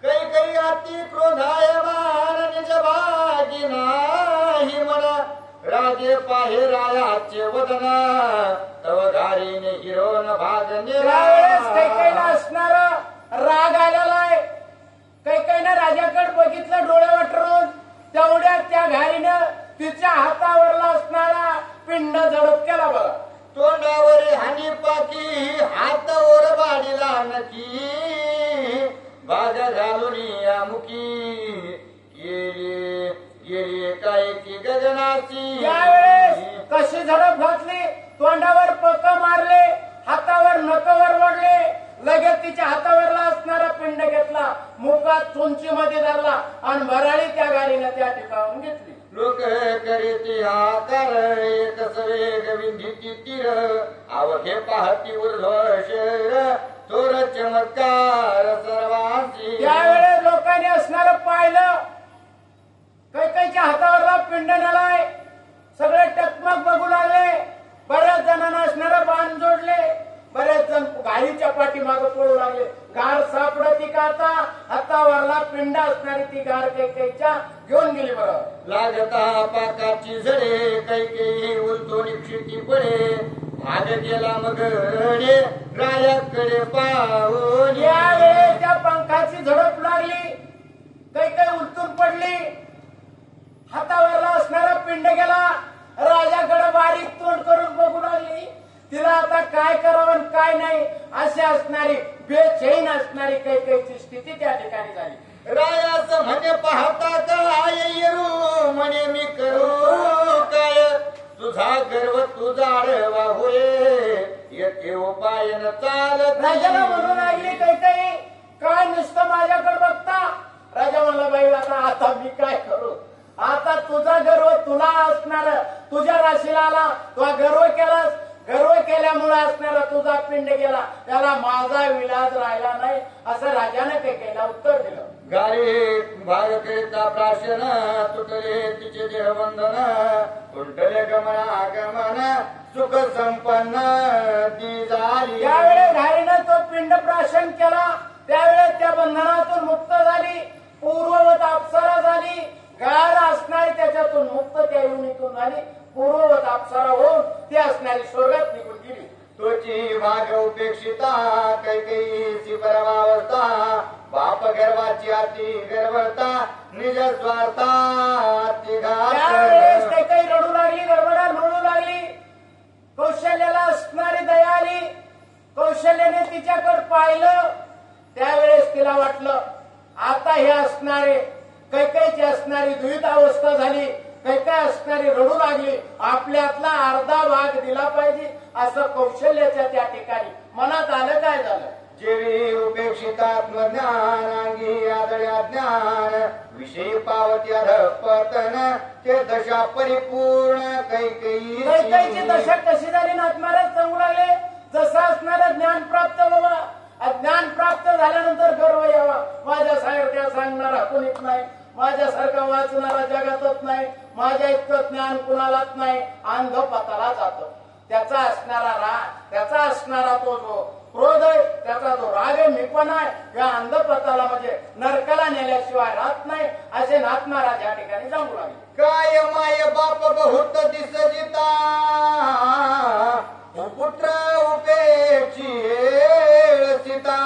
Speaker 1: काही अति क्रोधायमान निज भागी नाही म्हणा राजे पाहे रायाचे वदन तव घारीने हिरोन भाग
Speaker 3: त्यावेळेस कैकेयीला असणारा राग आलेला आहे. कैकेयीनं राजाकडे बघितलं डोळे वाटरून, तेवढ्या त्या घारीनं तिच्या हातावरला असणारा पिंड झडप केला. बघा,
Speaker 1: तोंडावर हानी पाकी हात ओर बाडीला नकी बाग घालून या मुखी गेली गेली काय की गगनाची.
Speaker 3: त्यावेळेस कशी झडप घातली, तोंडावर पक मारले, हातावर नकवर ओढले, लगेच तिच्या हातावरला असणारा पिंड घेतला, मुखात चुंचीमध्ये धरला आणि भराळी त्या गाडीनं त्या ठिकाणून घेतली.
Speaker 1: लोक करीती आकार एकच वेग विंधीती तीर अवघे पाहती ऊर्ध्वशर थोर चमत्कार सर्वांची.
Speaker 3: त्यावेळेस लोकांनी असणारं पाहिलं, कैकेयीच्या हातावरला पिंड नेलाय, सगळे टकमक बघू लागले. बऱ्याच जणांना असणारं बाण जोडले, बरेच जण गाडीच्या पाठीमागे पळू लागले. गार सापडती का आता? हातावरला पिंड असणारी ती गार कैकेयीच्या घेऊन गेली. बरं,
Speaker 1: लागता पाकाची झडे कैकेयी उलतो निक्षिती पडे भाग गेला मग रडे रायाकडे पाहून.
Speaker 3: यावेळेस त्या पंखाची झडप लागली, कैकेयी उलटून पडली, हातावरला असणारा पिंड गेला. राजाकडे बारीक तोंड करून बघू लागली. तिला आता काय करावं आणि काय नाही अशी असणारी बेचैन असणारी कैकेयीची स्थिती त्या ठिकाणी झाली.
Speaker 1: रायाच म्हणे पाहता काय येरू म्हणे मी करू काय तुझा गर्व तुझा आडवा होय येते उपाय न चालत.
Speaker 3: राजाला म्हणून लागली कैकेयी, काय नुसतं माझ्याकडे बघता, राजा म्हणला बाई आता मी काय करू, आता तुझा गर्व तुला असणार, तुझ्या राशीला आला, तू गर्व केलास, गर्व केल्यामुळे असणारा तुझा पिंड गेला, त्याला माझा विलाज राहिला नाही, असं राजाने कैकेयीला उत्तर दिलं.
Speaker 1: गारे भागकरिता प्राशन तुटले तिचे देहबंधन, उलटले गमना गमन सुख संपन्न ती झाली.
Speaker 3: ज्यावेळेस घारीनं तो पिंड प्राशन केला त्यावेळेस त्या बंधनातून मुक्त झाली, पूर्ववत अप्सरा झाली, गार असणारी त्याच्यातून मुक्त त्या योनीतून झाली, पूर्ववत अप्सरा होऊन ती असणारी स्वर्गात निघून गेली.
Speaker 1: तुझी भाग उपेक्षिता कैकेयीची परमावस्था, बाप गर्वाची अति गर्वता निज स्वार्था
Speaker 3: त्यावेळेस कैकेयी रडू लागली, गडबडा लोळू लागली. कौशल्याला असणारी दया आली, कौशल्याने तिच्याकडे पाहिलं, त्यावेळेस तिला वाटलं आता हे असणारे कैकेयीची असणारी द्विध अवस्था झाली, कैकेयी असणारी रडू लागली, आपल्यातला अर्धा भाग दिला पाहिजे असं कौशल्याच्या त्या ठिकाणी मनात आलं. काय झालं,
Speaker 1: जेवी उपेक्षितात्मज्ञान अंगी आदळ्या ज्ञान विषयी पावती अधपतन ते दशा परिपूर्ण
Speaker 3: कैकेयीची दशा कशी झाली नाथ महाराज सांगू लागले. जसं असणारं ज्ञान प्राप्त व्हावा, ज्ञान प्राप्त झाल्यानंतर गर्व यावा, माझ्यासारख्या सांगणारा कोणीच नाही, माझ्यासारखा वाचणारा जगातच नाही, माझ्या इतकं ज्ञान कुणालाच नाही, अंधपताला जातो. त्याचा असणारा राग, त्याचा असणारा तो जो क्रोध आहे, त्याचा जो राग आहे, मीपणा आहे, या अंधपताला म्हणजे नरकाला नेल्याशिवाय राहत नाही, असे नाथ महाराज या ठिकाणी सांगू लागले.
Speaker 1: काय माय बाप बहुत दिसजिता पुत्र उपेक्षी सीता,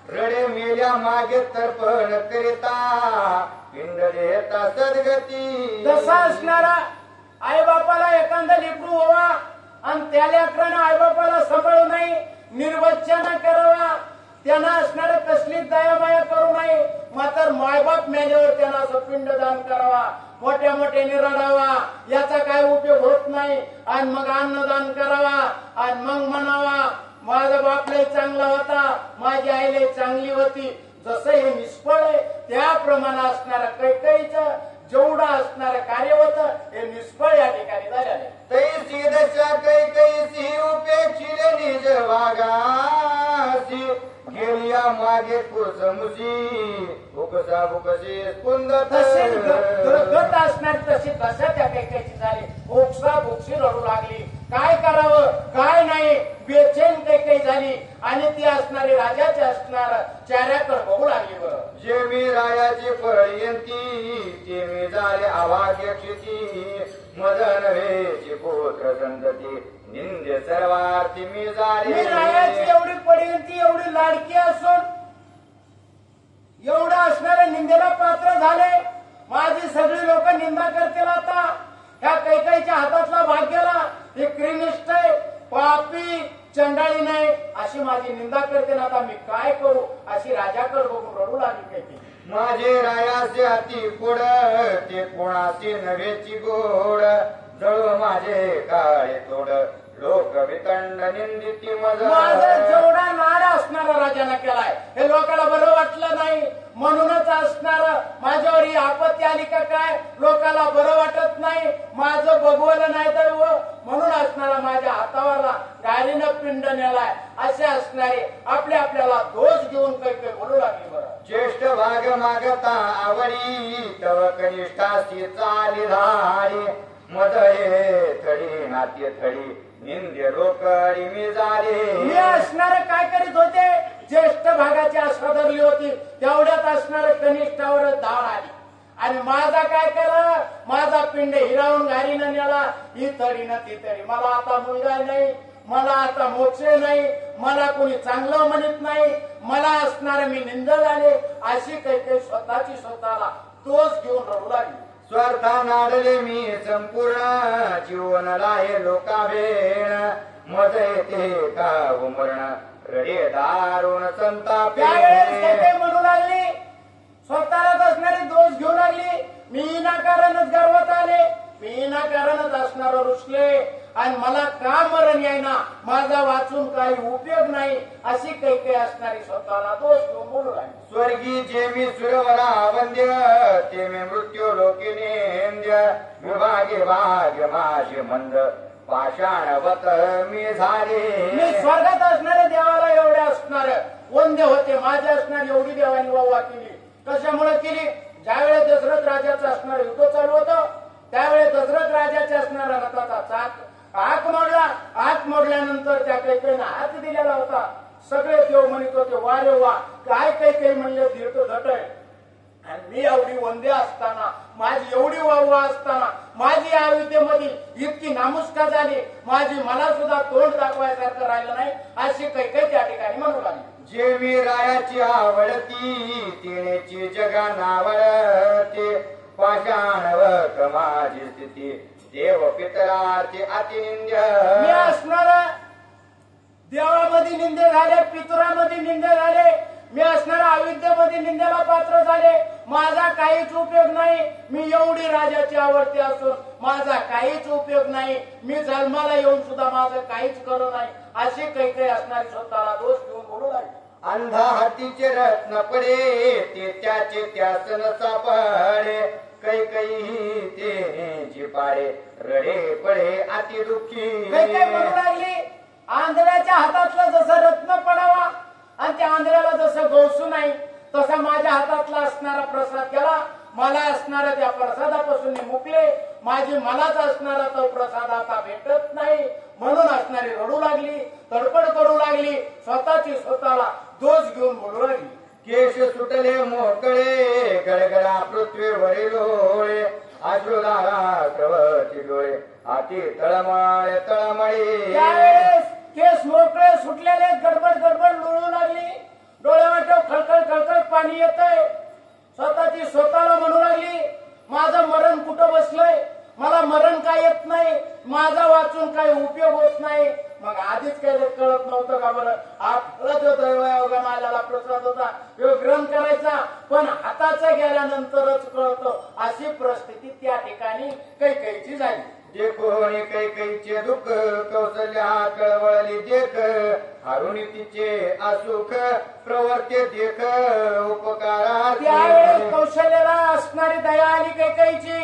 Speaker 1: रडे मेल्या मागे तर्पण करिता पिंड देता सद्गती.
Speaker 3: जसा असणारा आई बापाला एखादा लेकरू व्हावा आणि त्या लेकरानं आई बापाला सांभाळू नाही, निर्वचन करावा, त्यांना असणारं कसलीच दयामाया करू नये, मात्र मायबाप मेल्यावर त्यांना असं पिंडदान करावा, मोठ्या मोठ्याने रडावा, याचा काय उपयोग होत नाही, आणि मग अन्नदान करावा, आणि मग म्हणावा माझा बाप लय चांगला होता, माझी आई लय चांगली होती. जसं हे निष्फळ आहे त्याप्रमाणे असणारं कैकेयीचं जेवढं असणारं कार्य होतं हे निष्फळ या ठिकाणी झालेलं.
Speaker 1: तैसी दशा कैकेयीची उपेक्षिले निज वागासी, गेलिया मागे कुसमुसी भुकसा भुकसी स्पुंद.
Speaker 3: तशी गत असणार तशी दशा त्या कैकेयीची झाली, भुकसा भुकशी रडू लागली, काय करावं काय नाही बेचैन कैकेयी झाली, आणि ती असणारी राजाची असणार चेहऱ्याकडे बघू लागली. बरं
Speaker 1: जे मी रायाची पर्यंती ते मी झाले अभाग्यक्षिती, मदन वेची पुत्र संतती निंदे सर्वार्थी मी झाले.
Speaker 3: मी रायाची एवढी पर्यंती एवढी लाडकी असून एवढं असणारे निंदेला पात्र झाले, माझी सगळी लोक निंदा करतील. आता ह्या कैकेयीच्या हातातला भाग गेला, हे क्रिनिष्ठ आहे, पापी चंडाळी नाही अशी माझी निंदा करते, आता मी काय करू अशी राजाकडे बघून रडू लागली कैकेयी.
Speaker 1: माझे रायाचे अति पुढ ते कोणाचे नव्हेची गोड, जळू माझे काळे तोड लोक वितंड निंदिती मज.
Speaker 3: माझा जेवढा नाड असणारा राजाने केलाय हे लोकांना बरं वाटलं नाही, म्हणूनच असणार माझ्यावर ही आपत्ती आली का काय, लोकांना बरं वाटत नाही, माझं बघवलं नाही तर म्हणून असणारा माझ्या हातावरला गाडीनं पिंड नेलाय, असे असणारे आपल्याला दोष घेऊन काही बोलू लागले. बरं
Speaker 1: ज्येष्ठ भाग मागता आवडी तव कनिष्ठासी चाली धाडी, मदये थडी नाट्य थडी निंद्य रोकडी मी झाले.
Speaker 3: मी असणार काय करीत होते, ज्येष्ठ भागाची आशा धरली होती, तेवढ्यात असणार कनिष्ठावर धाड आली, आणि माझा काय केलं, माझा पिंड हिरावून घारीनं नेला, ही तडी ना ती तडी. मला आता मुलगा नाही, मला आता मोक्ष नाही, मला कोणी चांगलं म्हणत नाही, मला असणार मी निंद झाले, अशी काही स्वतःची स्वतःला तोच घेऊन रडू लागली.
Speaker 1: स्वार्था नाडले मी संपूर्ण जीवन लाहे लोकाभेण, मज येते का उमरण रडे दारुण संताप.
Speaker 3: त्यावेळेस काही म्हणू लागली, स्वतःलाच असणारे दोष घेऊ लागली, मी विनाकारणच गर्वात आले, मी विनाकारणच असणार रुसले, आणि मला का मरण येईना, माझा वाचून काही उपयोग नाही, अशी काही असणारी स्वतःला दोष घेऊन बोलू लागली.
Speaker 1: स्वर्गी जे मी सुरवरा वंद्य ते मी मृत्यू लोकिनेंद्य विभागे भाग्य माझे मंद पाषाणवत मी झाले.
Speaker 3: मी स्वर्गात असणारे देवाला एवढे असणार वंद्य होते, माझे असणारी एवढी देवानी वाहवा केली. कशामुळे केली? ज्यावेळेस दशरथ राजाचं असणार युद्ध चालू होतं त्यावेळेस दशरथ राजाच्या असणारा रथाचा चाक आग मोडला. आग मोडल्यानंतर त्या कैकेयीने हात दिलेला होता. सगळे देव म्हणत होते वा रे वा, काय कैकेयी म्हणले दीर्घ झट आहे. आणि मी एवढी वंदे असताना, माझी एवढी वाहवा असताना, माझी आयुष्यामध्ये इतकी नामुष्का झाली, माझी मला सुद्धा तोंड दाखवायसारखं राहिलं नाही, अशी कैकेयी त्या ठिकाणी म्हणू लागली.
Speaker 1: जे मी रायाची आवडती तिनेची जगा नावळते पाषाणवत माझी स्थिती देव पितराचे अतिनिंद्य.
Speaker 3: मी असणार देवामध्ये निंदे झाले, पितरामध्ये निंदे झाले, मी असणार अविद्येमध्ये निंदेला पात्र झाले, माझा काहीच उपयोग नाही. मी एवढी राजाची आवडती असून माझा काहीच उपयोग नाही, मी जन्माला येऊन सुद्धा माझं काहीच करू नाही, अशी कैकेयी असणारी स्वतःला दोष घेऊन बोलू लागली.
Speaker 1: अंधा हातीचे रत्न पडे ते त्याचे त्यासन सापडे कैकेयी ते जी पाडे रडे पडे अति दुःखी.
Speaker 3: कैकेयी म्हणू लागली आंधळ्याच्या हातातलं जसं रत्न पडावा आणि त्या आंधळ्याला जसं गवसू नाही, तसा माझ्या हातातला असणारा प्रसाद गेला, मला असणारा त्या प्रसादापासून मी मुकले, माझी मलाच असणारा तो प्रसाद आता भेटत नाही, म्हणून असणारी रडू लागली, तडपड करू लागली, स्वतःची स्वतःला दोष घेऊन बोलू लागली.
Speaker 1: केश सुटले मोकळे गडगडा पृथ्वीवरील डोळे अश्रुधारा कवची डोळे हाती तळमळे तळमळे.
Speaker 3: त्यावेळेस केस मोकळे सुटलेले गडबड गडबड लोळू लागली, डोळ्यावाटो खळखळ खळखळ पाणी येतंय. स्वतःची स्वतःला म्हणू लागली माझं मरण कुठं बसलंय, मला मरण काय येत नाही, माझा वाचून काही उपयोग होत नाही. मग आधीच काही कळत नव्हतं का बरं? आपला जो दैवयोगानं आलेला प्रसाद होता तो ग्रहण करायचा, पण हाताचा गेल्यानंतरच कळतं, अशी परिस्थिती त्या ठिकाणी कैकेयीची झाली.
Speaker 1: जे कोणी कैकेयीचे दुःख कौशल्या कळवळली देख हारुणी तिचे असुख प्रवर्ते देख उपकारा.
Speaker 3: त्यावेळेस कौशल्याला असणारी दया आली कैकेयीची.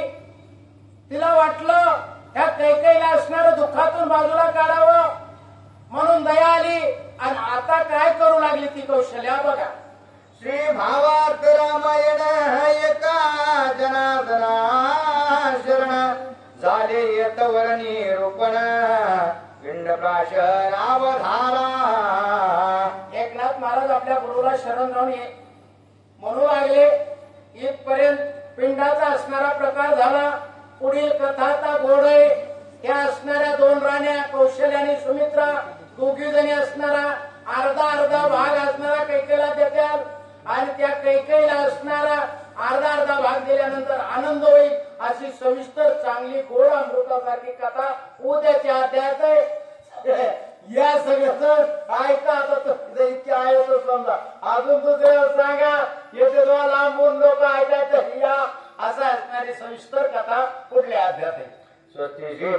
Speaker 3: तिला वाटलं ह्या कैकेयीला असणारं दुःखातून बाजूला काढावं, म्हणून दया आली आणि आता काय करू लागली ती कौशल्या बघा.
Speaker 1: श्री भावार्थ रामायण एका जनार्दना शरण झाले येतवर निरूपण पिंड प्राशन अवधारा.
Speaker 3: एकनाथ महाराज आपल्या गुरुला शरण जाऊन म्हणू लागले, इथपर्यंत पिंडाचा असणारा प्रकार झाला. पुढील कथाचा गोड आहे. त्या असणाऱ्या दोन राण्या कौशल्या आणि सुमित्रा दोघी जणी असणारा अर्धा अर्धा भाग असणारा कैकेयीला देतात आणि त्या कैकेयीला असणारा अर्धा अर्धा भाग दिल्यानंतर आनंद होईल, अशी सविस्तर चांगली गोड अमृतासारखी कथा उद्याच्या अध्यायात आहे. या सगळ्याच ऐका आता इतके आहे तर समजा, अजून दुसऱ्या सांगा, येथे तुम्हाला लांबून लोक ऐकायचं या असं असणारी सविस्तर कथा पुढल्या अध्यायात आहे.
Speaker 1: स्वस्ती श्री